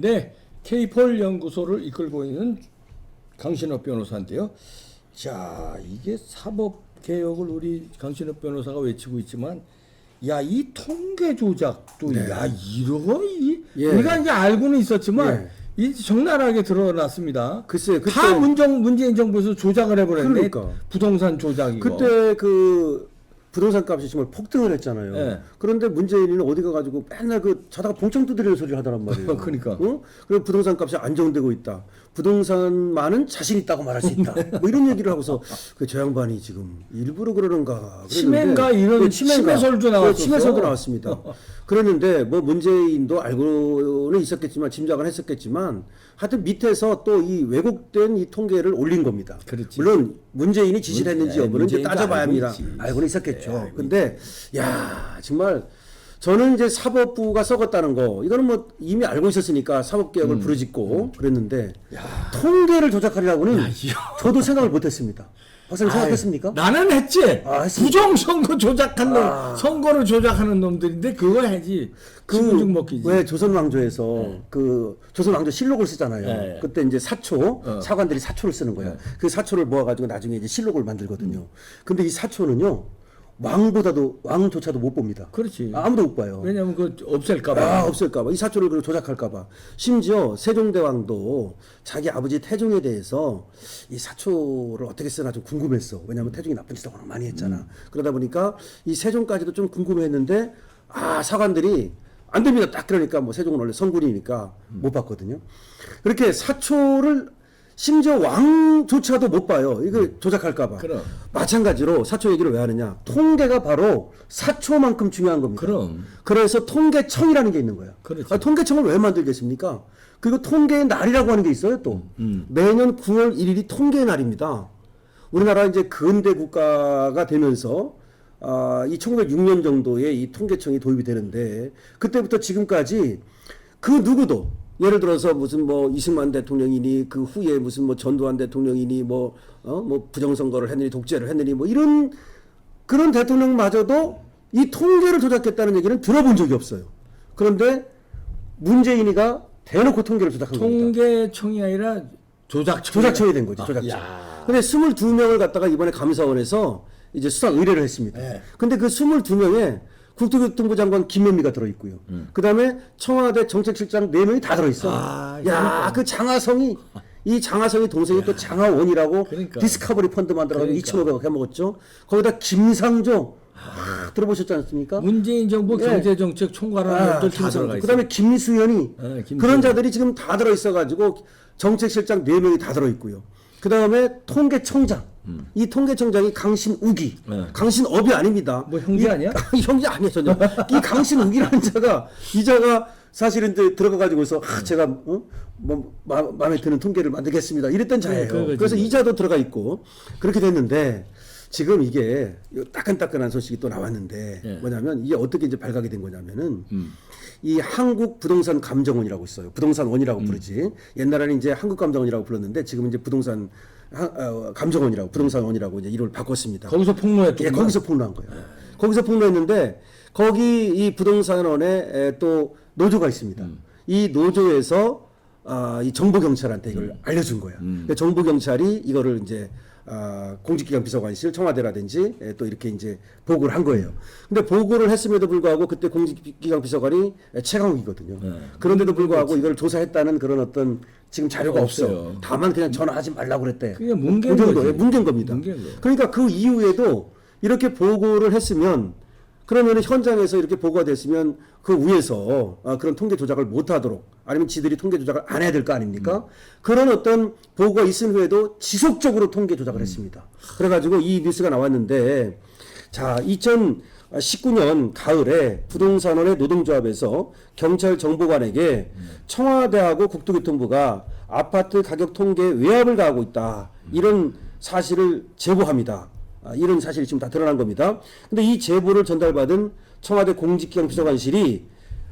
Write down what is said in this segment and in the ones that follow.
네, K-폴 연구소를 이끌고 있는 강신업 변호사인데요. 자, 이게 사법 개혁을 우리 강신업 변호사가 외치고 있지만, 야, 이 통계 조작도, 네. 야, 이런 거, 예. 우리가 이제 알고는 있었지만, 예. 이 적나라하게 드러났습니다. 글쎄요, 그때 다 문재인 정부에서 조작을 해버렸네. 그러니까. 부동산 조작이고. 그때 그 부동산 값이 정말 폭등을 했잖아요. 네. 그런데 문재인은 어디 가가지고 맨날 그 자다가 봉창 두드리는 소리를 하더란 말이에요. 그러니까. 어? 그리고 부동산 값이 안정되고 있다. 부동산만은 자신 있다고 말할 수 있다. 뭐 이런 얘기를 하고서 그 저 양반이 지금 일부러 그러는가. 치매인가 이런 네, 치매설도 나왔었어. 치매설도 나왔습니다. 그랬는데 뭐 문재인도 알고는 있었겠지만 짐작은 했었겠지만 하여튼 밑에서 또 이 왜곡된 이 통계를 올린 겁니다. 그렇지. 물론 문재인이 지시를 했는지 여부는 이제 문재인도 따져봐야 알고 합니다. 있지. 알고는 있었겠죠. 네, 알고 근데 야 정말 저는 이제 사법부가 썩었다는 거 이거는 뭐 이미 알고 있었으니까 사법개혁을 부르짖고 그랬는데 통계를 조작하려고는 저도 생각을 못했습니다. 박사님 생각했습니까? 나는 했지. 했습니다. 부정선거 조작한 놈, 선거를 조작하는 놈들인데 그거 해야지. 지분증 먹기지. 왜 조선 왕조에서 그 조선 왕조 실록을 쓰잖아요. 네. 그때 이제 사초 사관들이 사초를 쓰는 거예요. 그 사초를 모아가지고 나중에 이제 실록을 만들거든요. 근데 이 사초는요 왕조차도 못 봅니다. 그렇지. 아무도 못 봐요. 왜냐면 그 없앨까봐. 없을까봐 이 사초를 그걸 조작할까봐 심지어 세종대왕도 자기 아버지 태종에 대해서 이 사초를 어떻게 쓰나 좀 궁금했어. 왜냐하면 태종이 나쁜 짓을 워낙 많이 했잖아. 그러다 보니까 이 세종까지도 좀 궁금했는데 사관들이 안 됩니다. 딱 그러니까 뭐 세종은 원래 성군이니까 못 봤거든요. 그렇게 사초를 심지어 왕조차도 못 봐요. 이거 조작할까봐. 그럼. 마찬가지로 사초 얘기를 왜 하느냐. 통계가 바로 사초만큼 중요한 겁니다. 그럼. 그래서 통계청이라는 게 있는 거야. 그렇죠. 통계청을 왜 만들겠습니까? 그리고 통계의 날이라고 하는 게 있어요, 또. 매년 9월 1일이 통계의 날입니다. 우리나라 이제 근대 국가가 되면서 이 1906년 정도에 이 통계청이 도입이 되는데 그때부터 지금까지 그 누구도 예를 들어서 무슨 뭐 이승만 대통령이니 그 후에 무슨 뭐 전두환 대통령이니 뭐 부정선거를 했느니 독재를 했느니 뭐 이런 그런 대통령마저도 이 통계를 조작했다는 얘기는 들어본 적이 없어요. 그런데 문재인이가 대놓고 통계를 조작한 겁니다. 통계청이 아니라 조작청이 된 거죠. 조작청. 근데 22명을 갖다가 이번에 감사원에서 이제 수사 의뢰를 했습니다. 네. 근데 그 22명에 국토교통부 장관 김현미가 들어있고요. 그 다음에 청와대 정책실장 4명이 다 들어있어. 그 장하성이, 이 장하성이 동생이 또 장하원이라고 그러니까. 디스커버리 펀드 만들어가지고 2,500억 해먹었죠. 거기다 김상조, 들어보셨지 않습니까? 문재인 정부 네. 경제정책 총괄하는 것들 다 들어가 있어요. 그 다음에 김수현이, 김수현. 그런 자들이 지금 다 들어있어가지고 정책실장 4명이 다 들어있고요. 그 다음에 통계청장. 이 통계청장이 강신욱이, 강신업이 아닙니다. 뭐 형제 아니야? 형제 아니야 전혀. 이 강신욱이라는 자가 이 자가 사실은 이제 들어가가지고서 제가 뭐 마음에 드는 통계를 만들겠습니다. 이랬던 자예요. 그래서 이 자도 들어가 있고 그렇게 됐는데 지금 이게 따끈따끈한 소식이 또 나왔는데 뭐냐면 이게 어떻게 이제 발각이 된 거냐면은. 이 한국부동산 감정원이라고 있어요. 부동산원이라고 부르지. 옛날에는 이제 한국감정원이라고 불렀는데 지금 이제 부동산 감정원이라고 부동산원이라고 이제 이름을 바꿨습니다. 거기서 폭로했던 예, 거기서 폭로한 거예요. 거기서 폭로했는데 거기 이 부동산원에 또 노조가 있습니다. 이 노조에서 이 정보경찰한테 이걸 알려준 거야. 정보경찰이 이거를 이제 공직기관 비서관실 청와대라든지 또 이렇게 이제 보고를 한 거예요. 근데 보고를 했음에도 불구하고 그때 공직기관 비서관이 최강욱이거든요. 그런데도 불구하고 이걸 조사했다는 그런 어떤 지금 자료가 없어. 다만 그냥 전화하지 말라고 그랬대. 그게 뭉갠 거지. 뭉갠 겁니다. 그러니까 그 이후에도 이렇게 보고를 했으면 그러면 현장에서 이렇게 보고가 됐으면 그 위에서 그런 통계 조작을 못하도록 아니면 지들이 통계 조작을 안 해야 될 거 아닙니까? 그런 어떤 보고가 있은 후에도 지속적으로 통계 조작을 했습니다. 그래가지고 이 뉴스가 나왔는데 자 2019년 가을에 부동산원의 노동조합에서 경찰 정보관에게 청와대하고 국토교통부가 아파트 가격 통계 외압을 가하고 있다. 이런 사실을 제보합니다. 이런 사실이 지금 다 드러난 겁니다. 근데 이 제보를 전달받은 청와대 공직기관 비서관실이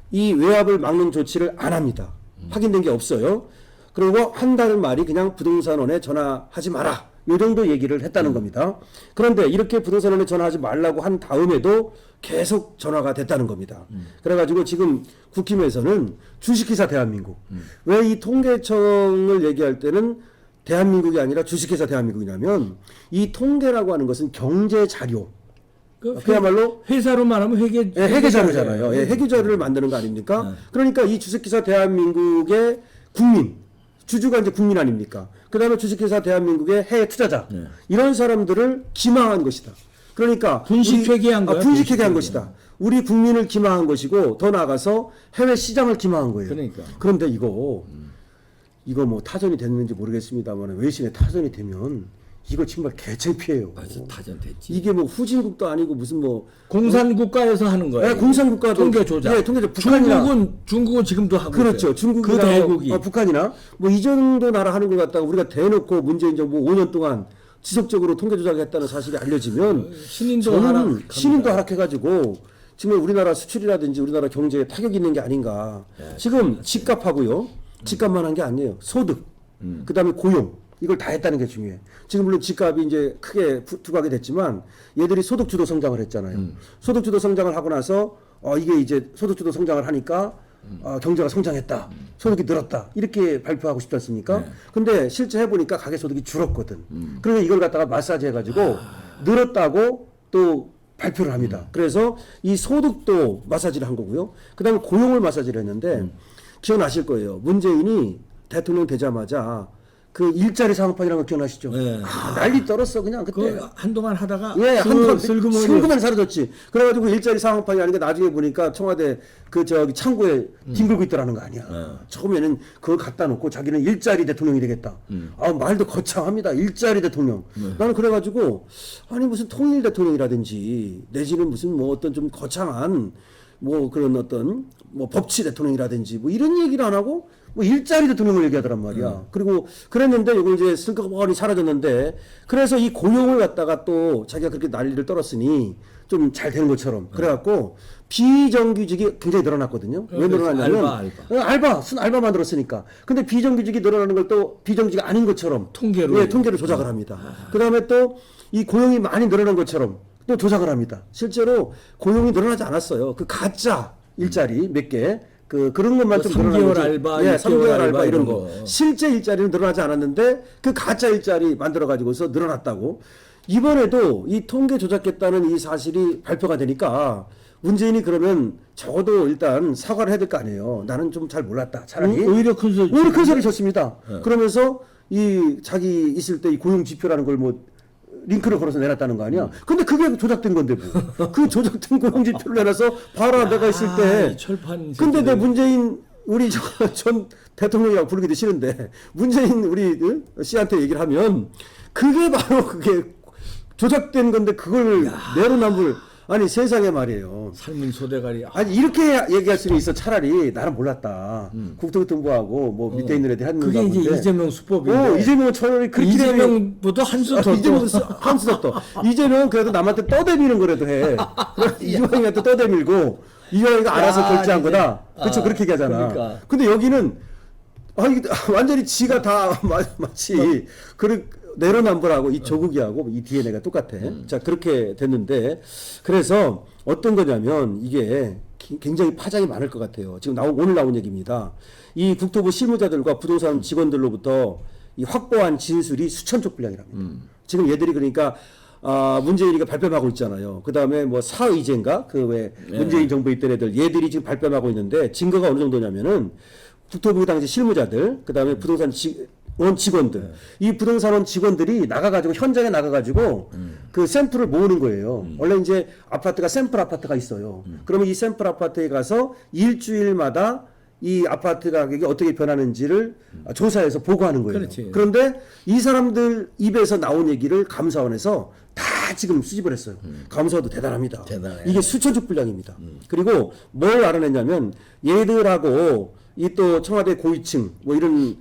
이 외압을 막는 조치를 안 합니다. 확인된 게 없어요. 그리고 한다는 말이 그냥 부동산원에 전화하지 마라. 요 정도 얘기를 했다는 겁니다. 그런데 이렇게 부동산원에 전화하지 말라고 한 다음에도 계속 전화가 됐다는 겁니다. 그래가지고 지금 국힘에서는 주식회사 대한민국. 왜 이 통계청을 얘기할 때는 대한민국이 아니라 주식회사 대한민국이냐면 이 통계라고 하는 것은 경제 자료. 그야말로 회사로 말하면 예, 회계 자료잖아요. 예, 회계 자료를 만드는 거 아닙니까? 그러니까 이 주식회사 대한민국의 국민, 주주가 이제 국민 아닙니까? 그다음에 주식회사 대한민국의 해외 투자자 이런 사람들을 기망한 것이다. 그러니까 분식회계한 거야. 분식회계한 것이다. 우리 국민을 기망한 것이고 더 나아가서 해외 시장을 기망한 거예요. 그러니까. 그런데 이거 뭐 타전이 됐는지 모르겠습니다만 외신에 타전이 되면 이거 정말 개창피해요. 맞아, 타전됐지. 이게 뭐 후진국도 아니고 무슨 뭐 공산국가에서 하는 거예요. 네, 공산국가도 통계 조작. 네, 통계 조작. 북한이나 중국은 지금도 하고 그렇죠. 있어요. 중국이나 그 대국이 북한이나 뭐 이 정도 나라 하는 걸 갖다가 우리가 대놓고 문재인 정부 5년 동안 지속적으로 통계 조작했다는 사실이 알려지면 신인도 하락해가지고 지금 우리나라 수출이라든지 우리나라 경제에 타격이 있는 게 아닌가. 지금 집값하고요. 집값만 한 게 아니에요. 소득, 그다음에 고용. 이걸 다 했다는 게 중요해. 지금 물론 집값이 이제 크게 투과하게 됐지만 얘들이 소득주도 성장을 했잖아요. 소득주도 성장을 하고 나서 이게 이제 소득주도 성장을 하니까 경제가 성장했다. 소득이 늘었다. 이렇게 발표하고 싶지 않습니까? 근데 실제 해보니까 가계소득이 줄었거든. 그러니까 이걸 갖다가 마사지 해가지고 늘었다고 또 발표를 합니다. 그래서 이 소득도 마사지를 한 거고요. 그 다음에 고용을 마사지를 했는데 기억나실 거예요. 문재인이 대통령 되자마자 그 일자리 사업판이라는 거 기억나시죠? 네. 난리 떨었어 그냥 그때. 한동안 하다가 예, 한동안 슬그머니 사라졌지. 그래가지고 일자리 사업판이 아니니까 나중에 보니까 청와대 그 저기 창고에 뒹굴고 있더라는 거 아니야. 처음에는 그걸 갖다 놓고 자기는 일자리 대통령이 되겠다. 말도 거창합니다. 일자리 대통령. 나는 그래가지고 아니 무슨 통일 대통령이라든지 내지는 무슨 뭐 어떤 좀 거창한 뭐 그런 어떤 뭐 법치 대통령이라든지 뭐 이런 얘기를 안 하고 뭐 일자리 대통령을 얘기하더란 말이야. 그리고 그랬는데 이거 이제 슬그머니 사라졌는데 그래서 이 고용을 갖다가 또 자기가 그렇게 난리를 떨었으니 좀 잘 되는 것처럼 그래갖고 비정규직이 굉장히 늘어났거든요. 왜 늘어났냐면 순 알바 만들었으니까. 근데 비정규직이 늘어나는 걸 또 비정규직 아닌 것처럼 통계로 조작을 합니다. 그다음에 또 이 고용이 많이 늘어난 것처럼 또 조작을 합니다. 실제로 고용이 늘어나지 않았어요. 그 가짜 일자리 몇 개. 그런 것만 좀 3개월 알바, 예, 3개월 알바 알바 이런 이런 거. 거. 실제 일자리는 늘어나지 않았는데 그 가짜 일자리 만들어 가지고서 늘어났다고. 이번에도 이 통계 조작했다는 이 사실이 발표가 되니까 문재인이 그러면 적어도 일단 사과를 해야 될 거 아니에요. 나는 좀 잘 몰랐다. 차라리 오히려 큰 소리 쳤습니다. 그러면서 이 자기 있을 때 이 고용 지표라는 걸 뭐 링크를 걸어서 내놨다는 거 아니야? 근데 그게 조작된 건데 뭐. 그 조작된 고용지표를 내놔서 봐라 내가 있을 때. 근데 내 문재인 우리 전 대통령이라고 부르기도 싫은데 문재인 우리 씨한테 얘기를 하면 그게 바로 그게 조작된 건데 그걸 내로남불. 아니 세상에 말이에요. 삶은 소대가리. 아니 이렇게 얘기할 수는 있어. 차라리 나는 몰랐다. 국토교통부하고 뭐 밑에 있는 애들이 하는 그게 이제 이재명 수법인데. 이재명은 차라리 그렇게 이재명보다 한 수 더. 한수 더 떠. 이재명은 그래도 남한테 떠대미는 거라도 해. 이재명한테 떠대밀고 이재명이가 알아서 결제한 거다. 그렇죠. 그렇게 얘기하잖아. 그러니까. 근데 여기는 완전히 지가 다 마치 내로남불하고 이 조국이하고 이 DNA가 똑같아. 자, 그렇게 됐는데, 그래서 어떤 거냐면, 이게 굉장히 파장이 많을 것 같아요. 지금 오늘 나온 얘기입니다. 이 국토부 실무자들과 부동산 직원들로부터 이 확보한 진술이 수천 쪽 분량이랍니다. 지금 얘들이 그러니까, 문재인이가 발뺌하고 있잖아요. 그 다음에 뭐 사의제인가? 문재인 정부 있던 애들, 얘들이 지금 발뺌하고 있는데, 증거가 어느 정도냐면은, 국토부 당시 실무자들, 그 다음에 부동산 직원들. 이 부동산원 직원들이 나가가지고, 현장에 나가가지고, 그 샘플을 모으는 거예요. 원래 이제 아파트가 샘플 아파트가 있어요. 그러면 이 샘플 아파트에 가서 일주일마다 이 아파트 가격이 어떻게 변하는지를 조사해서 보고하는 거예요. 그렇지. 그런데 이 사람들 입에서 나온 얘기를 감사원에서 다 지금 수집을 했어요. 감사원도 대단합니다. 대단해. 이게 수천적 분량입니다. 그리고 뭘 알아냈냐면 얘들하고 이 또 청와대 고위층 뭐 이런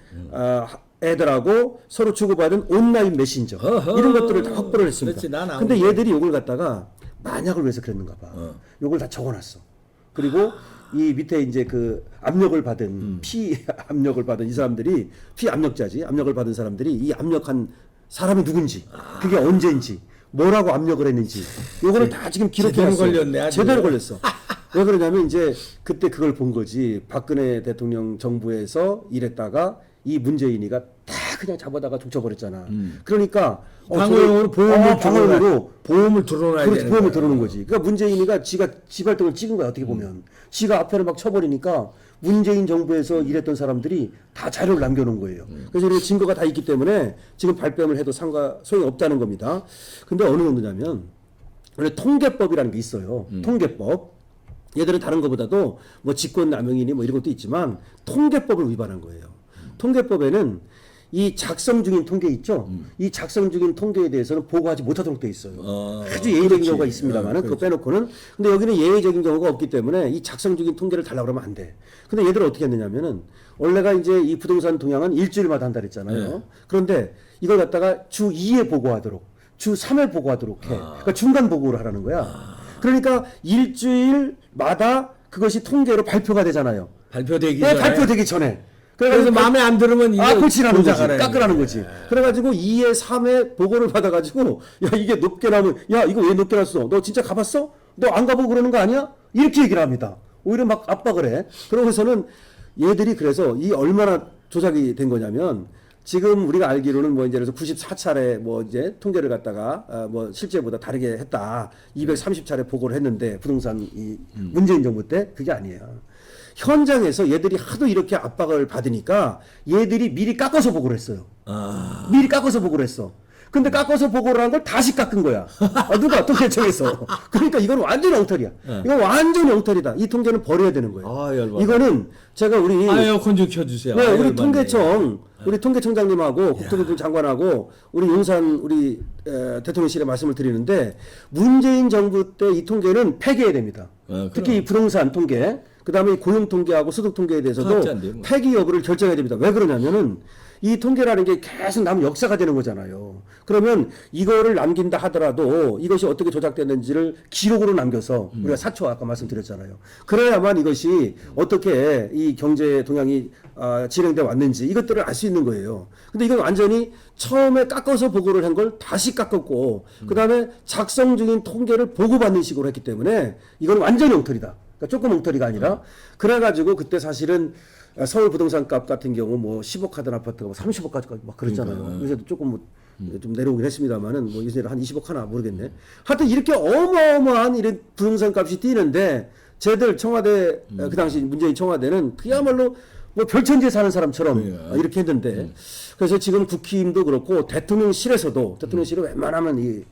애들하고 서로 주고받은 온라인 메신저 이런 것들을 다 확보를 했습니다. 근데 얘들이 이걸 갖다가 만약을 위해서 그랬는가 봐. 이걸 다 적어놨어. 그리고 이 밑에 이제 그 압력을 받은 압력을 받은 이 사람들이 압력을 받은 사람들이 이 압력한 사람이 누군지, 그게 언제인지, 뭐라고 압력을 했는지, 요거를 다 지금 기록해놨어요. 제대로 걸렸네, 아주. 제대로 걸렸어. 왜 그러냐면 이제 그때 그걸 본 거지. 박근혜 대통령 정부에서 일했다가 이 문재인이가 다 그냥 잡아다가 족쳐버렸잖아. 그러니까 방어용으로 보험을 들어놔야 그렇지, 되는 보험을 거야. 들어놓은 거지. 그러니까 문재인이가 지가 지발등을 찍은 거야 어떻게 보면. 지가 앞에를 막 쳐버리니까 문재인 정부에서 일했던 사람들이 다 자료를 남겨놓은 거예요. 그래서 이렇게 증거가 다 있기 때문에 지금 발뺌을 해도 소용이 없다는 겁니다. 근데 어느 정도냐면 원래 통계법이라는 게 있어요. 통계법. 얘들은 다른 것보다도 뭐 직권남용이니 뭐 이런 것도 있지만 통계법을 위반한 거예요. 통계법에는 이 작성 중인 통계 있죠. 이 작성 중인 통계에 대해서는 보고하지 못하도록 돼 있어요. 아주 예외적인 그렇지. 경우가 있습니다만은 그거 빼놓고는. 근데 여기는 예외적인 경우가 없기 때문에 이 작성 중인 통계를 달라고 그러면 안 돼. 근데 얘들은 어떻게 했느냐면은 원래가 이제 이 부동산 동향은 일주일마다 한다 그랬잖아요. 네. 그런데 이걸 갖다가 주 2회 보고하도록, 주 3회 보고하도록 해. 그러니까 중간 보고를 하라는 거야. 그러니까 일주일마다 그것이 통계로 발표가 되잖아요. 발표되기 네, 전에. 발표되기 전에. 그래서 마음에 안 들으면 이거 고치라는 거지. 조작하라는 깎으라는 거야. 거지. 그래가지고 2회, 3회 보고를 받아가지고 야 이게 높게 나면 야 이거 왜 높게 났어? 너 진짜 가봤어? 너 안 가보고 그러는 거 아니야? 이렇게 얘기를 합니다. 오히려 막 압박을 해. 그러고서는 얘들이 그래서 이 얼마나 조작이 된 거냐면 지금 우리가 알기로는 뭐 이제 그래서 94차례 뭐 이제 통계를 갖다가 뭐 실제보다 다르게 했다. 230차례 보고를 했는데 부동산 이 문재인 정부 때 그게 아니에요. 현장에서 얘들이 하도 이렇게 압박을 받으니까 얘들이 미리 깎아서 보고를 했어요. 미리 깎아서 보고를 했어. 근데 깎아서 보고를 한 걸 다시 깎은 거야. 누가 통계청에서. 그러니까 이건 완전히 엉터리야. 이건 완전히 엉터리다. 이 통계는 버려야 되는 거예요. 아, 열받아. 이거는 제가 우리 에어컨 좀 켜주세요. 네, 우리 열받네. 통계청, 우리 통계청장님하고 국토부 장관하고 우리 용산 우리 대통령실에 말씀을 드리는데 문재인 정부 때 이 통계는 폐기해야 됩니다. 그럼. 특히 이 부동산 통계, 그다음에 이 고용 통계하고 소득 통계에 대해서도 사업자인데, 뭐. 폐기 여부를 결정해야 됩니다. 왜 그러냐면은 이 통계라는 게 계속 남은 역사가 되는 거잖아요. 그러면 이거를 남긴다 하더라도 이것이 어떻게 조작됐는지를 기록으로 남겨서 우리가 사초 아까 말씀드렸잖아요. 그래야만 이것이 어떻게 이 경제 동향이 진행돼 왔는지 이것들을 알 수 있는 거예요. 근데 이건 완전히 처음에 깎아서 보고를 한 걸 다시 깎았고 그다음에 작성 중인 통계를 보고받는 식으로 했기 때문에 이건 완전히 엉터리다. 그러니까 조금 엉터리가 아니라 그래가지고 그때 사실은 서울 부동산 값 같은 경우 뭐 10억 하던 아파트가 뭐 30억까지 막 그랬잖아요. 요새도 조금 뭐 좀 내려오긴 했습니다만은 뭐 요새 한 20억 하나 모르겠네. 하여튼 이렇게 어마어마한 이런 부동산 값이 뛰는데 쟤들 청와대 그 당시 문재인 청와대는 그야말로 뭐 별천지에 사는 사람처럼 이렇게 했는데 그래서 지금 국힘도 그렇고 대통령실에서도 대통령실이 웬만하면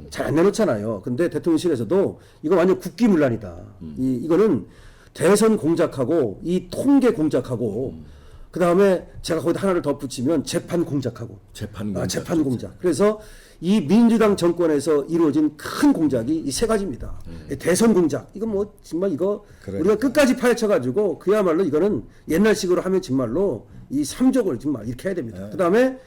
잘 안 내놓잖아요. 근데 대통령실에서도 이거 완전 국기문란이다. 이거는 대선 공작하고 이 통계 공작하고 그 다음에 제가 거기다 하나를 덧붙이면 재판 공작하고 재판 공작. 재판 공작. 그래서 이 민주당 정권에서 이루어진 큰 공작이 이 세 가지입니다. 대선 공작. 이거 뭐 정말 이거 그래. 우리가 끝까지 파헤쳐가지고 그야말로 이거는 옛날식으로 하면 정말로 이 3족을 정말 이렇게 해야 됩니다. 그 다음에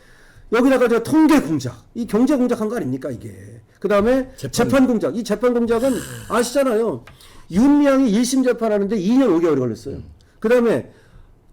여기다가 제가 통계 공작, 이 경제 공작한 거 아닙니까 이게. 그 다음에 재판 공작. 이 재판 공작은 아시잖아요. 윤미향이 1심 재판하는데 2년 5개월이 걸렸어요. 그 다음에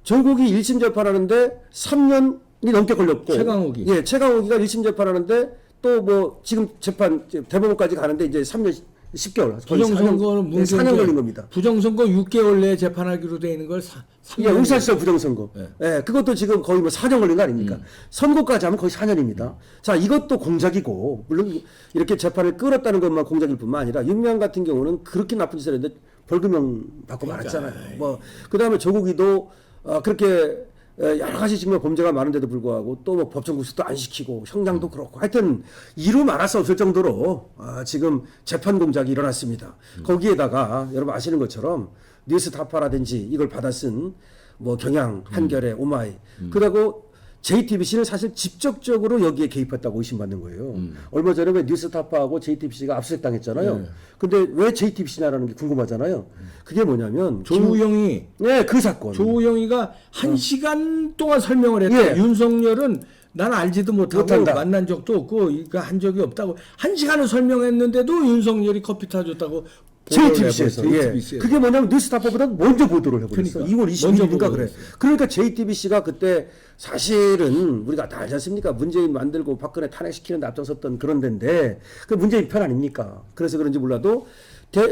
조국이 1심 재판하는데 3년이 넘게 걸렸고. 최강욱이. 예, 최강욱이가 1심 재판하는데 또 뭐 지금 재판 대법원까지 가는데 이제 3년 10개월. 부정선거는 4년 걸린 겁니다. 부정선거 6개월 내에 재판하기로 돼 있는 걸 3년. 예, 울산시장 부정선거. 네. 예, 그것도 지금 거의 뭐 4년 걸린 거 아닙니까? 선거까지 하면 거의 4년입니다. 자, 이것도 공작이고, 물론 이렇게 재판을 끌었다는 것만 공작일 뿐만 아니라, 윤미향 같은 경우는 그렇게 나쁜 짓을 했는데 벌금형 받고 말았잖아요. 뭐, 그 다음에 조국이도, 그렇게 여러 가지 정말 범죄가 많은데도 불구하고 또 뭐 법정 구속도 안 시키고 형량도 그렇고 하여튼 이루 말할 수 없을 정도로 지금 재판 공작이 일어났습니다. 거기에다가 여러분 아시는 것처럼 뉴스타파라든지 이걸 받아 쓴 뭐 경향, 한겨레, 오마이 그리고 JTBC는 사실 직접적으로 여기에 개입했다고 의심받는 거예요. 얼마 전에 왜 뉴스타파하고 JTBC가 압수수색당했잖아요. 근데 왜 JTBC냐라는 게 궁금하잖아요. 그게 뭐냐면 조우영이 네, 그 사건. 조우영이가 1시간 동안 설명을 했다. 예. 윤석열은 난 알지도 못하고 못한다. 만난 적도 없고 이거 한 적이 없다고 1시간을 설명했는데도 윤석열이 커피 타줬다고 JTBC에서. JTBC 예. 에서. 그게 뭐냐면 뉴스타파보다 먼저 보도를 해버렸어. 그러니까. 2월 먼저 22일인가 그래. 보도를 그러니까 JTBC가 그때 사실은 우리가 다 알지 않습니까? 문재인 만들고 박근혜 탄핵시키는 데 앞장섰던 그런 데인데 그 문재인 편 아닙니까? 그래서 그런지 몰라도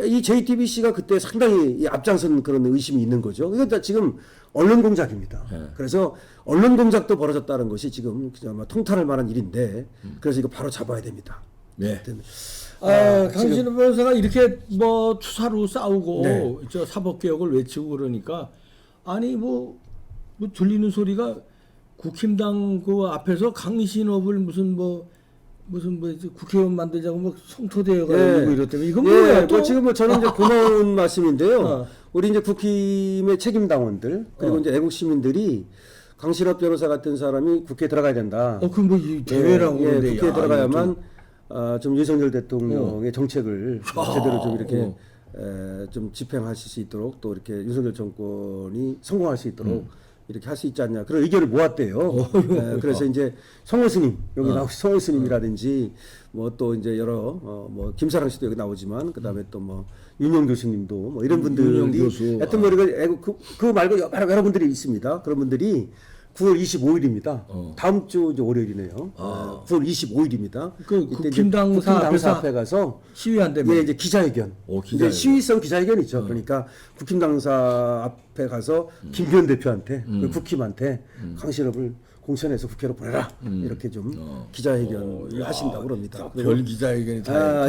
이 JTBC가 그때 상당히 이 앞장선 그런 의심이 있는 거죠. 이거 다 지금 언론 공작입니다. 그래서 언론 공작도 벌어졌다는 것이 지금 아마 통탄할 만한 일인데 그래서 이거 바로 잡아야 됩니다. 네. 하여튼 강신호 변호사가 이렇게 뭐 투사로 싸우고 네. 저 사법개혁을 외치고 그러니까 아니 뭐 들리는 소리가 국힘당 그 앞에서 강신업을 무슨 이제 국회의원 만들자고 뭐 성토대회가 열리고 이랬다면 이건 뭐야 또? 뭐 지금 뭐 저는 이제 고마운 말씀인데요. 어. 우리 이제 국힘의 책임 당원들 그리고 이제 애국 시민들이 강신업 변호사 같은 사람이 국회에 들어가야 된다. 그럼 뭐이 대회라고 그러는데 국회에 야, 들어가야만 좀 윤석열 대통령의 정책을 제대로 좀 이렇게 좀 집행하실 수 있도록 또 이렇게 윤석열 정권이 성공할 수 있도록 이렇게 할 수 있지 않냐 그런 의견을 모았대요. 그래서 이제 성호 스님 여기 나오신 성호 스님이라든지 뭐 또 이제 여러 뭐 김사랑 씨도 여기 나오지만 그다음에 또 뭐 윤영 교수님도 뭐 이런 윤영 분들이 교수. 하여튼 뭐 그 말고 여러 분들이 있습니다. 그런 분들이 9월 25일입니다. 다음 주 이제 월요일이네요. 9월 25일입니다. 그 국힘당사 앞에 가서 시위한다며. 예, 이제 기자회견. 기자회견. 이제 시위성 기자회견이죠. 그러니까 국힘당사 앞에 가서 김기현 대표한테 그 국힘한테 강신업을 공천해서 국회로 보내라 이렇게 좀 기자회견을 하신다고 그럽니다. 별 기자회견이 다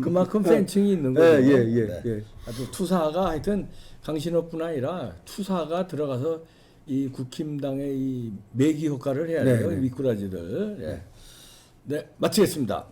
그만큼 팬층이 있는 거죠. 예. 아주 투사가 하여튼 강신업뿐 아니라 투사가 들어가서 이 국힘당의 이 매기 효과를 해야 돼요. 네. 미꾸라지들. 네, 마치겠습니다.